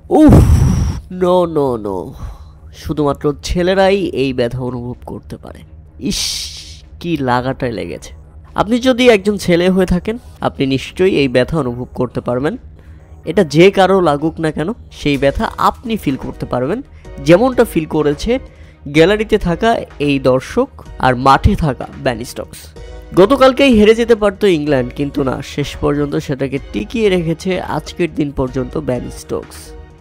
উফ, no no no, শুধুমাত্র ছেলেরাই এই ব্যথা অনুভব করতে পারে। ইস, কি লাগাটাই লেগেছে। আপনি যদি একজন ছেলে হয়ে থাকেন, আপনি নিশ্চয়ই এই ব্যথা অনুভব করতে পারবেন। এটা যে কারো লাগুক না কেন, সেই ব্যথা আপনি ফিল করতে পারবেন, যেমনটা ফিল করেছে গ্যালারিতে থাকা এই দর্শক আর মাঠে থাকা বেন স্টোকস। গতকালকেই হেরে যেতে পারত ইংল্যান্ড, কিন্তু না, শেষ পর্যন্ত সেটাকে টিকিয়ে রেখেছে আজকের দিন পর্যন্ত বেন স্টোকস।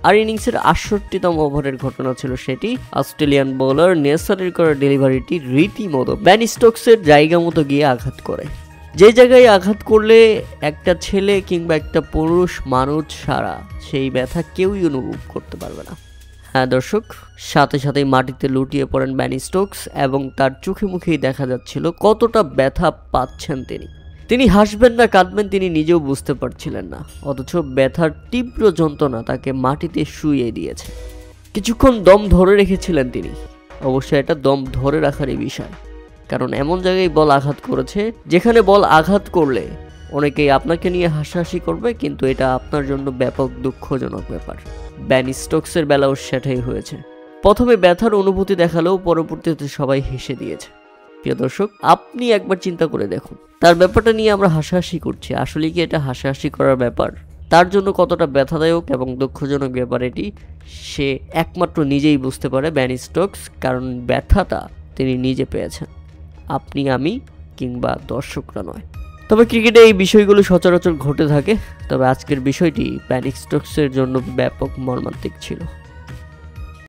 আর ইনিংসের ৬৮তম ওভারের ঘটনা ছিল সেটি। অস্ট্রেলিয়ান বোলার নেসারের করা ডেলিভারিটি রীতিমতো বেন স্টোকসের জায়গা মতো গিয়ে আঘাত করে। যে জায়গায় আঘাত করলে একটা ছেলে কিংবা একটা পুরুষ মানুষ ছাড়া সেই ব্যথা কেউই অনুভব করতে পারবে না। হ্যাঁ দর্শক, সাথে সাথেই মাটিতে লুটিয়ে পড়েন বেন স্টোকস এবং তার চোখে মুখেই দেখা যাচ্ছিল কতটা ব্যথা পাচ্ছেন তিনি। তিনি হাসবেন না কাঁদবেন তিনি নিজেও বুঝতে পারছিলেন না, অথচ ব্যথার তীব্র যন্ত্রণা তাকে মাটিতে শুইয়ে দিয়েছে। কিছুক্ষণ দম ধরে রেখেছিলেন তিনি। অবশ্যই এটা দম ধরে রাখারই বিষয়, কারণ এমন জায়গায় বল আঘাত করেছে যেখানে বল আঘাত করলে অনেকেই আপনাকে নিয়ে হাসাহাসি করবে, কিন্তু এটা আপনার জন্য ব্যাপক দুঃখজনক ব্যাপার। বেন স্টোকসের বেলাও সেটাই হয়েছে। প্রথমে ব্যথার অনুভূতি দেখালেও পরবর্তীতে সবাই হেসে দিয়েছে। প্রিয় দর্শক, আপনি একবার চিন্তা করে দেখুন, তার ব্যাপারটা নিয়ে আমরা হাসাহাসি করছি, আসলে কি এটা হাসাহাসি করার ব্যাপার? তার জন্য কতটা ব্যথাদায়ক এবং দুঃখজনক ব্যাপার এটি সে একমাত্র নিজেই বুঝতে পারে বেন স্টোকস, কারণ ব্যথাটা তিনি নিজে পেয়েছেন, আপনি আমি কিংবা দর্শকরা নয়। তবে ক্রিকেটে এই বিষয়গুলো সচরাচর ঘটে থাকে, তবে আজকের বিষয়টি বেন স্টোকসের জন্য ব্যাপক মর্মান্তিক ছিল।